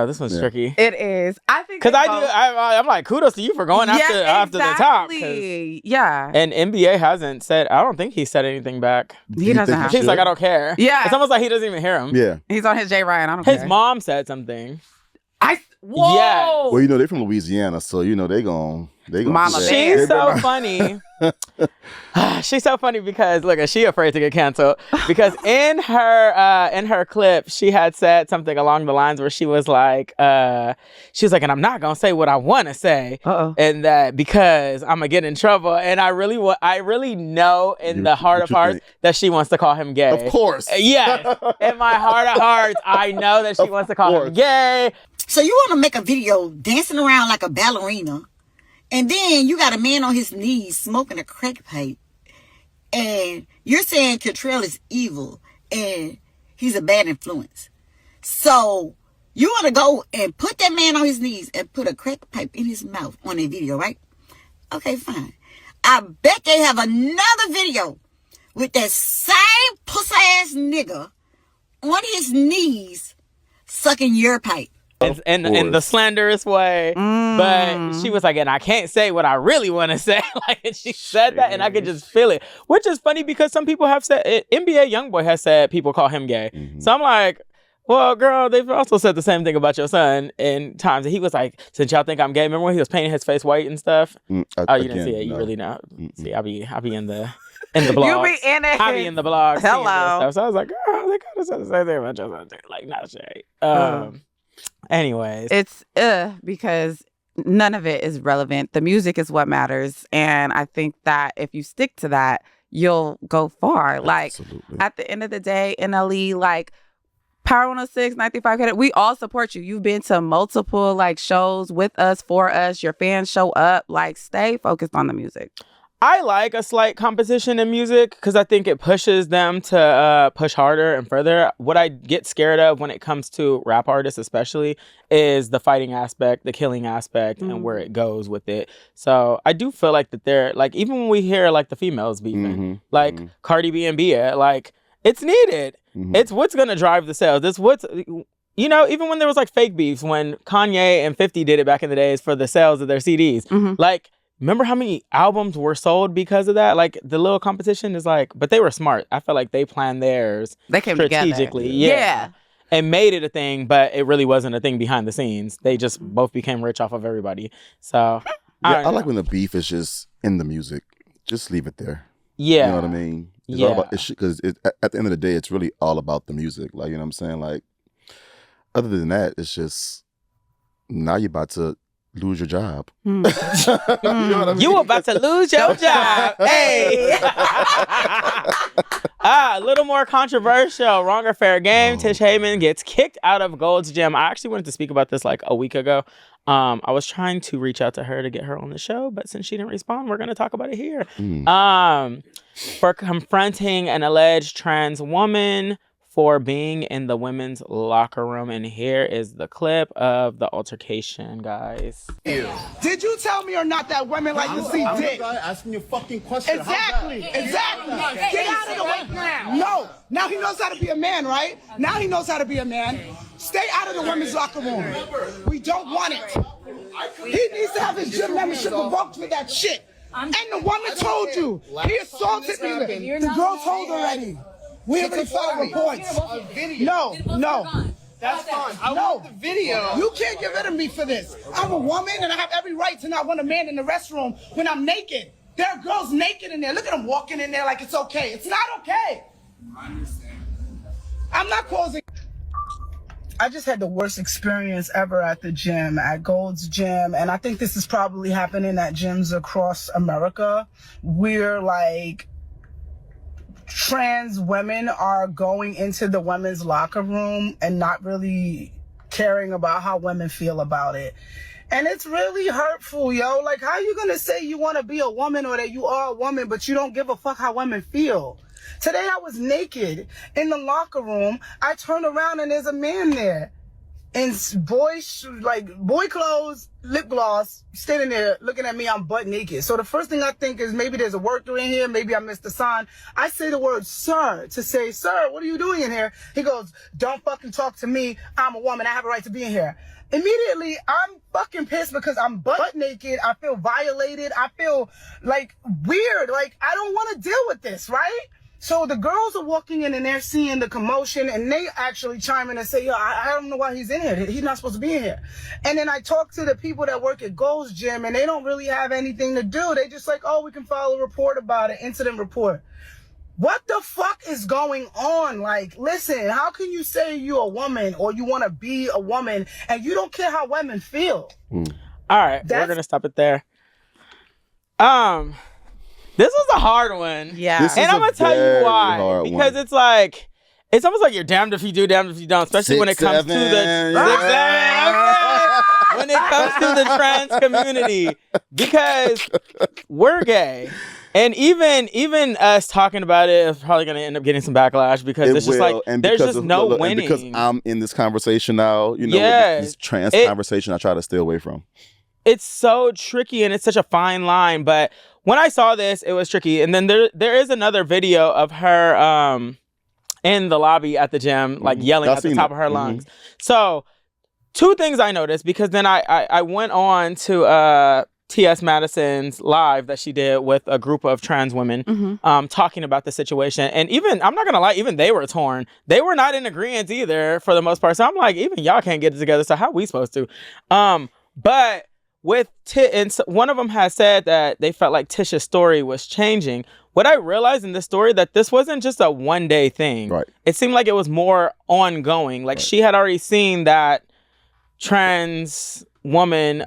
This one's tricky. It is. I think because I'm like, kudos to you for going after the top. Yeah. And NBA hasn't said. I don't think he said anything back. He doesn't have. He's like, I don't care. Yeah. It's almost like he doesn't even hear him. Yeah. He's on his Jay Ryan. I don't care. His mom said something. Whoa. Yeah. Well, you know, they're from Louisiana, so you know they gon' Mama She's so funny. She's so funny because look, she afraid to get canceled because in her clip she had said something along the lines where she was like, and I'm not gonna say what I want to say, and that because I'm gonna get in trouble, and I really know in the heart of hearts that she wants to call him gay. Of course, yes. In my heart of hearts, I know that she wants to call him gay. So you want to make a video dancing around like a ballerina, and then you got a man on his knees smoking a crack pipe, and you're saying Cottrell is evil and he's a bad influence. So you want to go and put that man on his knees and put a crack pipe in his mouth on a video, right? Okay, fine. I bet they have another video with that same pussy-ass nigga on his knees sucking your pipe. In the slanderous way, but she was like, and I can't say what I really want to say. Like, and she said that, and I could just feel it, which is funny because some people have said NBA YoungBoy has said people call him gay. So I'm like, well, girl, they've also said the same thing about your son in times. And he was like, since y'all think I'm gay, remember when he was painting his face white and stuff? You didn't see it. You really know. See, I be in the blogs. You be in it. I be in the blogs. Hello. So I was like, girl, they kind of said the same thing about your son. Like, not shade. Anyways, it's because none of it is relevant. The music is what matters, and I think that if you stick to that, you'll go far. Like, at the end of the day, NLE, like Power 106, 95, we all support you. You've been to multiple like shows with us, for us. Your fans show up. Like, stay focused on the music. I like a slight competition in music because I think it pushes them to push harder and further. What I get scared of when it comes to rap artists especially is the fighting aspect, the killing aspect, and where it goes with it. So I do feel like that they're, like, even when we hear, like, the females beefing, like Cardi B and Bia, like, it's needed. It's what's going to drive the sales. It's what's... You know, even when there was, like, fake beefs, when Kanye and 50 did it back in the days for the sales of their CDs, like... remember how many albums were sold because of that? Like the little competition is like, but they were smart. I feel like they planned theirs they came strategically. Together. Yeah. And made it a thing, but it really wasn't a thing behind the scenes. They just both became rich off of everybody. So I like when the beef is just in the music. Just leave it there. Yeah. You know what I mean? It's all about, because at the end of the day, it's really all about the music. Like, you know what I'm saying? Like, other than that, it's just, now you're about to lose your job. You know what I mean? You about to lose your job. Hey. A little more controversial. Wrong or fair game. Tish Heyman gets kicked out of Gold's Gym. I actually wanted to speak about this like a week ago. I was trying to reach out to her to get her on the show, but since she didn't respond, we're going to talk about it here. For confronting an alleged trans woman for being in the women's locker room. And here is the clip of the altercation, guys. Did you tell me or not that women like to see dick? I'm asking you a fucking question. Exactly. Get out of the way now. No. Now he knows how to be a man, right? Now he knows how to be a man. Stay out of the women's locker room. We don't want it. He needs to have his gym membership revoked for that shit. And the woman told you. He assaulted me. The girl told already. We already filed reports. No. That's fine. I No. want the video. You can't get rid of me for this. I'm a woman and I have every right to not want a man in the restroom when I'm naked. There are girls naked in there. Look at them walking in there like it's okay. It's not okay. I understand. I'm not causing. I just had the worst experience ever at the gym, at Gold's Gym. And I think this is probably happening at gyms across America. Where like trans women are going into the women's locker room and not really caring about how women feel about it. And it's really hurtful, yo. Like, how you gonna say you want to be a woman or that you are a woman, but you don't give a fuck how women feel? Today I was naked in the locker room. I turn around and there's a man there. In boy clothes, lip gloss, standing there looking at me, I'm butt naked. So the first thing I think is maybe there's a worker in here, maybe I missed the sign. I say the word sir to say, sir, what are you doing in here? He goes, don't fucking talk to me. I'm a woman. I have a right to be in here. Immediately, I'm fucking pissed because I'm butt naked. I feel violated. I feel like weird. Like, I don't want to deal with this, right? So the girls are walking in and they're seeing the commotion and they actually chime in and say, yo, I don't know why he's in here. He's not supposed to be in here. And then I talk to the people that work at Gold's Gym and they don't really have anything to do. They just like, oh, we can file a report about it, incident report. What the fuck is going on? Like, listen, how can you say you're a woman or you want to be a woman and you don't care how women feel? All right, we're going to stop it there. This was a hard one. Yeah. And I'm going to tell you why. Because it's like, it's almost like you're damned if you do, damned if you don't, especially when it comes to the when it comes to the trans community. Because we're gay. And even us talking about it is probably going to end up getting some backlash because it's just like, there's just no winning. And because I'm in this conversation now, you know, this trans conversation I try to stay away from. It's so tricky and it's such a fine line. But when I saw this, it was tricky. And then there is another video of her in the lobby at the gym, like yelling at the top of her lungs. So two things I noticed, because then I went on to T.S. Madison's live that she did with a group of trans women talking about the situation. And even, I'm not going to lie, even they were torn. They were not in agreement either for the most part. So I'm like, even y'all can't get it together. So how are we supposed to? But with and one of them has said that they felt like Tish's story was changing. What I realized in this story that this wasn't just a one-day thing. Right. It seemed like it was more ongoing. Like she had already seen that trans woman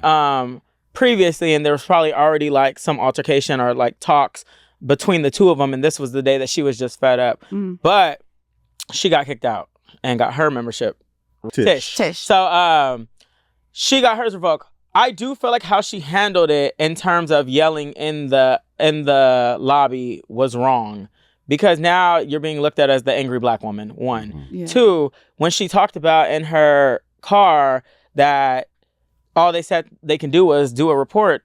previously, and there was probably already like some altercation or like talks between the two of them. And this was the day that she was just fed up. But she got kicked out and got her membership. Tish. So she got hers revoked. I do feel like how she handled it in terms of yelling in the lobby was wrong, because now you're being looked at as the angry black woman. One. Yeah. Two, when she talked about in her car that all they said they can do was do a report,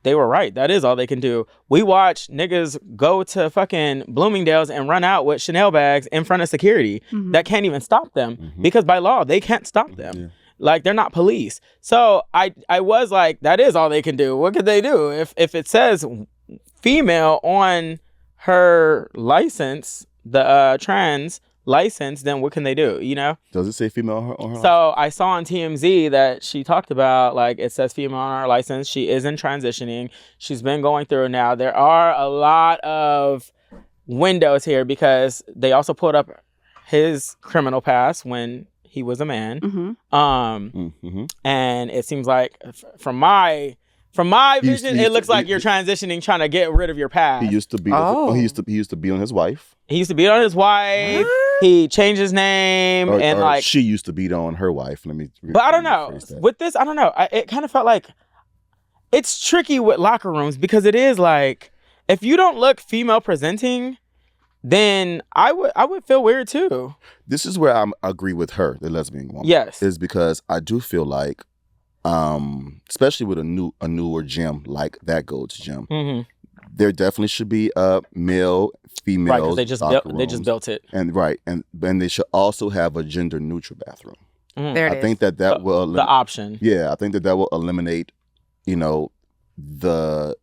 they were right. That is all they can do. We watch niggas go to fucking Bloomingdale's and run out with Chanel bags in front of security that can't even stop them because by law they can't stop them. Like, they're not police. So I was like, that is all they can do. What could they do? If it says female on her license, the trans license, then what can they do, you know? Does it say female on her license? So I saw on TMZ that she talked about, like, it says female on her license. She isn't transitioning. She's been going through now. There are a lot of windows here because they also pulled up his criminal past when he was a man. And it seems like from my vision, it looks like you're transitioning, trying to get rid of your past. He used to be. He used to be on his wife. He used to beat on his wife. He changed his name, and like she used to beat on her wife. But I don't know. With this, I don't know. It kind of felt like it's tricky with locker rooms because it is like if you don't look female presenting, then I would feel weird too. This is where I agree with her, the lesbian woman. Yes, is because I do feel like, especially with a newer gym like that Gold's Gym, there definitely should be a male, female. Right, because they just built it, and they should also have a gender neutral bathroom. There it I think that will the option. Yeah, I think that will eliminate, the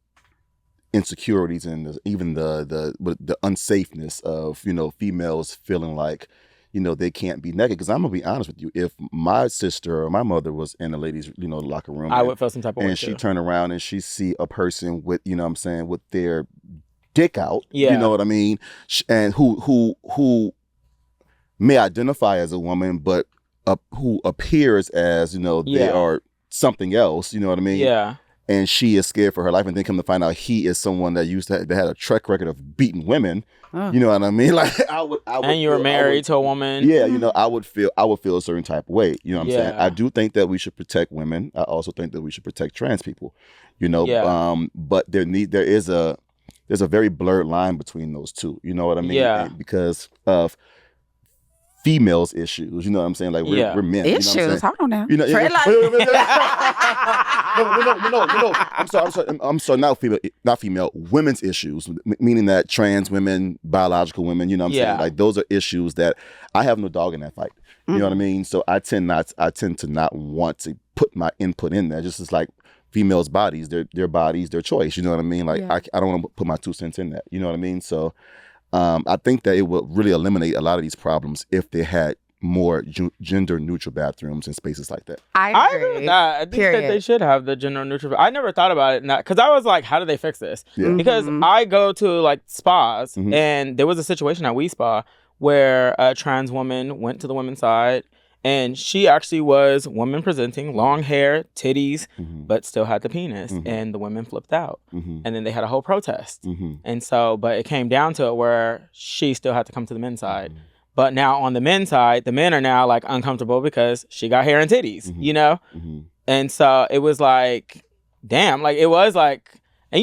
insecurities and even the unsafeness of females feeling like they can't be naked. Because I'm gonna be honest with you, if my sister or my mother was in the ladies locker room, I would feel some type of way and she too. turned around and she see a person with with their dick out, yeah, you know what I mean, and who may identify as a woman but who appears as they are something else, you know what I mean, yeah. And she is scared for her life, and then come to find out he is someone that that had a track record of beating women. You know what I mean? Like I would. And you were married to a woman. Yeah, I would feel a certain type of way. You know what I'm saying? I do think that we should protect women. I also think that we should protect trans people. But there's a very blurred line between those two. You know what I mean? Yeah. Because of females' issues. You know what I'm saying? Like we're men. Issues. You know what I'm saying? Hold on now. No. I'm sorry. Not female. Women's issues, meaning that trans women, biological women. You know what I'm saying? Like those are issues that I have no dog in that fight. You know what I mean? So I tend to not want to put my input in there. Just as like females' bodies, their bodies, their choice. You know what I mean? Like I don't want to put my 2 cents in that. You know what I mean? So I think that it would really eliminate a lot of these problems if they had more gender neutral bathrooms and spaces like that. I agree with that. I think that they should have the gender neutral. I never thought about it because I was like, how do they fix this? Yeah. Because I go to like spas and there was a situation at We Spa where a trans woman went to the women's side and she actually was woman presenting, long hair, titties, but still had the penis. And the women flipped out. And then they had a whole protest. And so, but it came down to it where she still had to come to the men's side. But now on the men's side, the men are now like uncomfortable because she got hair and titties, And so it was like, damn, like it was like, and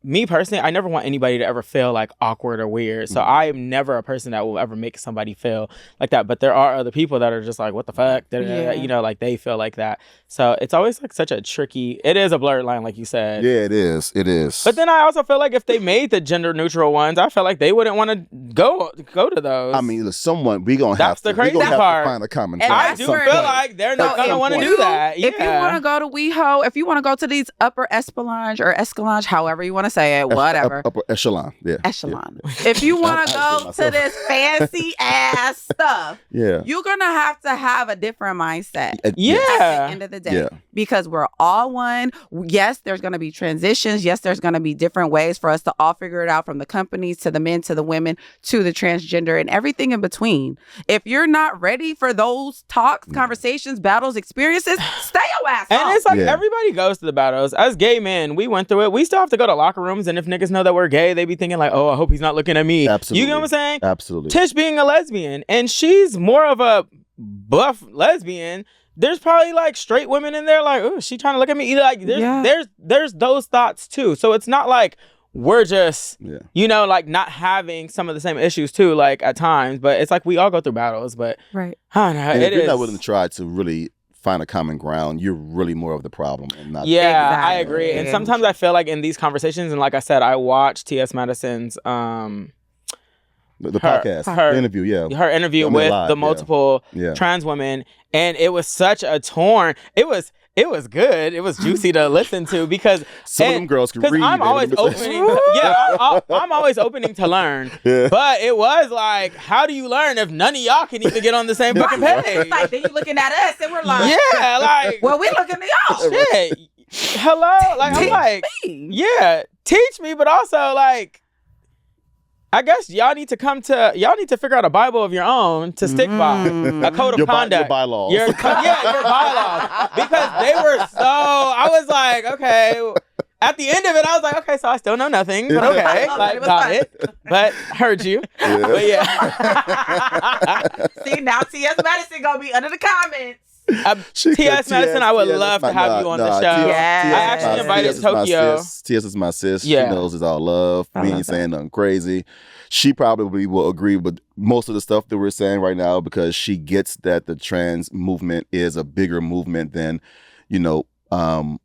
me personally, I never want anybody to ever feel like awkward or weird. So I am never a person that will ever make somebody feel like that. But there are other people that are just like, what the fuck? Like they feel like that. So it's always like such a tricky, it is a blurred line, like you said. Yeah, it is. It is. But then I also feel like if they made the gender neutral ones, I feel like they wouldn't want to go to those. I mean, someone, we going to have to find a common and I do feel like they're not going to want to do that. If you want to go to WeHo, if you want to go to these upper Escalonge, however you want to say it, whatever. Upper echelon, yeah. Echelon. Yeah. If you want to go to this fancy ass stuff, you're going to have a different mindset. At the end of the day. Because we're all one. Yes, there's going to be transitions. Yes, there's going to be different ways for us to all figure it out, from the companies to the men to the women to the transgender and everything in between. If you're not ready for those talks, conversations, battles, experiences, stay your ass home. And it's like everybody goes to the battles. As gay men, we went through it. We still have to go to locker rooms, and if niggas know that we're gay, they be thinking like, oh, I hope he's not looking at me. Absolutely. You get what I'm saying? Absolutely. Tish being a lesbian, and she's more of a buff lesbian. There's probably like straight women in there like, oh, she trying to look at me. Like there's those thoughts too. So it's not like we're just, like not having some of the same issues too, like at times, but it's like we all go through battles, but right. I don't know. And if you're not willing to try to really find a common ground, you're really more of the problem and not exactly. I agree. And sometimes I feel like in these conversations, and like I said, I watched T.S. Madison's The podcast, the interview, yeah. Her interview with the multiple trans women. And it was such a torn. It was good. It was juicy to listen to because some of them girls can read. I'm always opening. I'm always opening to learn. Yeah. But it was like, how do you learn if none of y'all can even get on the same fucking page? Like, then you looking at us and we're like, yeah, like, well, we looking at y'all. Shit. Hello, like I'm like, yeah, teach me, but also like, I guess y'all need to figure out a Bible of your own to stick by, a code of conduct. Your bylaws. Your bylaws. Because they were I was like, okay. At the end of it, I was like, okay, so I still know nothing, but okay, like, got it. But heard you. Yeah. But yeah. See, now T.S. Madison gonna be under the comments. T.S. Madison, I would love to have you on the show. I actually invited Tokyo. T.S. is my sis. She knows it's all love. We ain't saying nothing crazy. She probably will agree with most of the stuff that we're saying right now because she gets that the trans movement is a bigger movement than,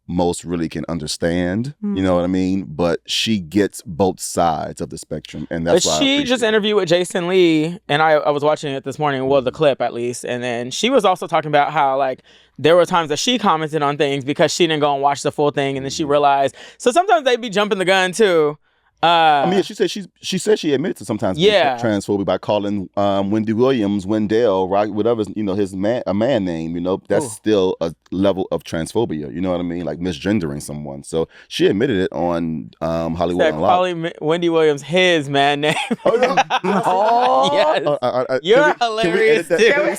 most really can understand. You know what I mean? But she gets both sides of the spectrum, and that's why she just interviewed with Jason Lee, and I was watching it this morning. Well, the clip at least, and then she was also talking about how like there were times that she commented on things because she didn't go and watch the full thing, and then she realized. So sometimes they be jumping the gun too. She said she admitted to sometimes being transphobic by calling Wendy Williams, Wendell, right, whatever a man name. That's still a level of transphobia. You know what I mean? Like misgendering someone. So she admitted it on Hollywood Unlocked. Calling Wendy Williams his man name. Oh, yes. You're hilarious. Snip.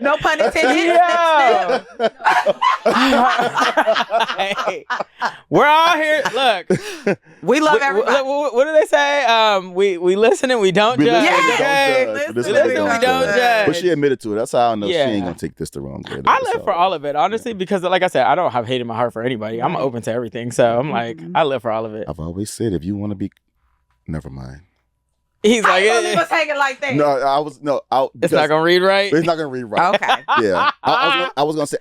No pun intended. Hey, we're all here. Look, we love everybody. What do they say? We listen and we don't judge. Yeah. We listen and we don't judge. But she admitted to it. That's how I know she ain't gonna take this the wrong way. I live for all of it, honestly, because like I said, I don't have hate in my heart for anybody. I'm open to everything, so I'm like, I live for all of it. I've always said, if you want to be, never mind. He's like, I was hanging like that. It's not gonna read right. It's not gonna read right. Okay. Yeah. I was gonna say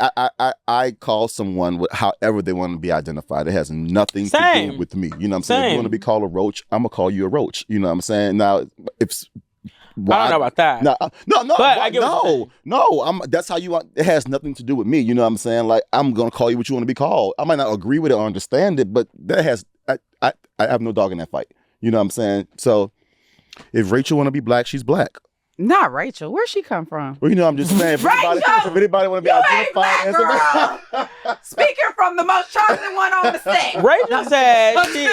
I call someone with however they want to be identified. It has nothing to do with me. You know what I'm saying? If you want to be called a roach, I'm gonna call you a roach. You know what I'm saying? Now, if I don't know about that. No. But I get no. That's how you want. It has nothing to do with me. You know what I'm saying? Like I'm gonna call you what you want to be called. I might not agree with it or understand it, but that has. I have no dog in that fight. You know what I'm saying? So. If Rachel want to be black, she's black. Not Rachel. Where'd she come from? Well, I'm just saying. If anybody want to be identified as a speaking from the most chosen one on the set. Rachel said. But you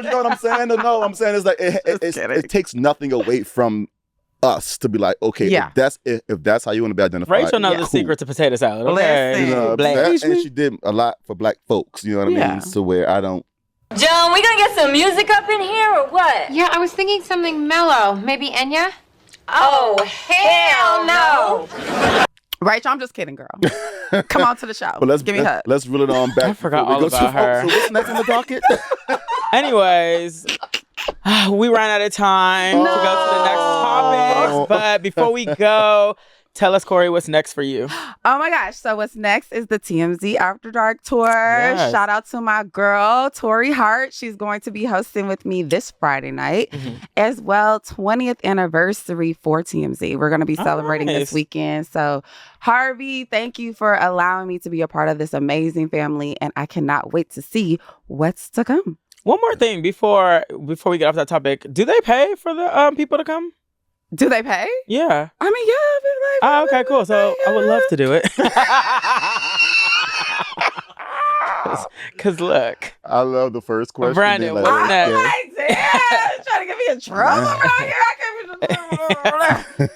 know what I'm saying? No, I'm saying is like it takes nothing away from us to be like, okay, if that's how you want to be identified. Rachel knows the secret to potato salad. Okay, and she did a lot for black folks. You know what I mean? So where I don't. Joan, we gonna get some music up in here or what? Yeah, I was thinking something mellow. Maybe Enya? Oh, hell no! Rachel, I'm just kidding, girl. Come on to the show. Give me a hug. Let's reel it on back. I forgot all about her. So what's next on the docket? Anyways, we ran out of time to go to the next topics. But before we go, tell us, Corey, what's next for you? Oh my gosh. So what's next is the TMZ After Dark Tour. Yes. Shout out to my girl, Tori Hart. She's going to be hosting with me this Friday night. As well, 20th anniversary for TMZ. We're going to be celebrating this weekend. So Harvey, thank you for allowing me to be a part of this amazing family. And I cannot wait to see what's to come. One more thing before we get off that topic. Do they pay for the people to come? Do they pay? Yeah. I mean, yeah. Okay, cool. So I would love to do it. Because look. I love the first question. Brandon, what's next? Trying to get me in trouble around here.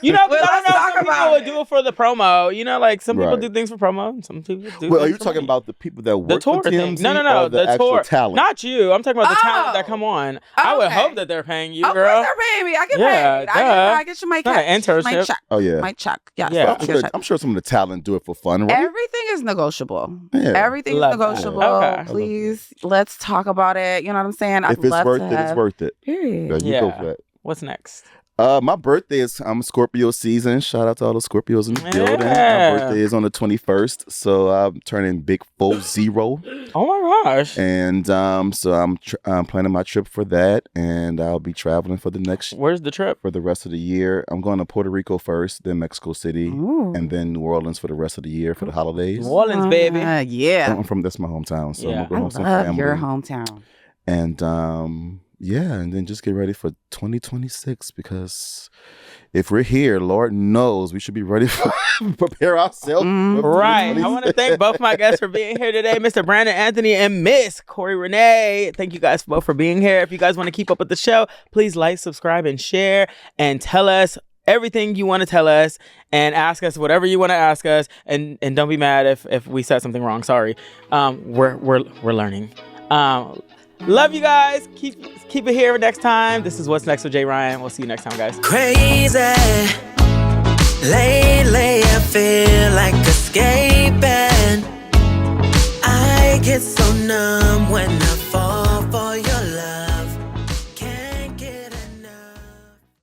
You know, I don't know some people would do it for the promo. You know, like some people do things for promo. Some people do. Well, are you talking about the people that work the tour for TMZ? Thing. No. The tour talent? Not you. I'm talking about the talent that come on. I would hope that they're paying you, girl. Of course they're paying me. I get paid. I get you my check. Internship. Oh yeah. My check. Yes. Yeah. I'm sure some of the talent do it for fun. Right? Everything is negotiable. Yeah. Everything is negotiable. Okay. Please, let's talk about it. You know what I'm saying? If it's worth it, it's worth it. Period. You go for that. What's next? My birthday is Scorpio season. Shout out to all the Scorpios in the building. My birthday is on the 21st, so I'm turning big 40. Oh my gosh! And so I'm planning my trip for that, and I'll be traveling for the next. Where's the trip? For the rest of the year, I'm going to Puerto Rico first, then Mexico City, and then New Orleans for the rest of the year for the holidays. New Orleans, baby. Yeah. That's my hometown, so yeah. I'm going I with some love family. your hometown. And yeah, and then just get ready for 2026 because if we're here, Lord knows we should be ready for prepare ourselves. Right. I want to thank both my guests for being here today, Mr. Brandon Anthony and Miss Corey Renee. Thank you guys both for being here. If you guys want to keep up with the show, please like, subscribe, and share, and tell us everything you want to tell us, and ask us whatever you want to ask us, and don't be mad if we said something wrong. Sorry. We're learning. Love you guys. Keep it here next time. This is What's Next with Jay Ryan. We'll see you next time, guys. Crazy. Lately I feel like escaping. I get so numb when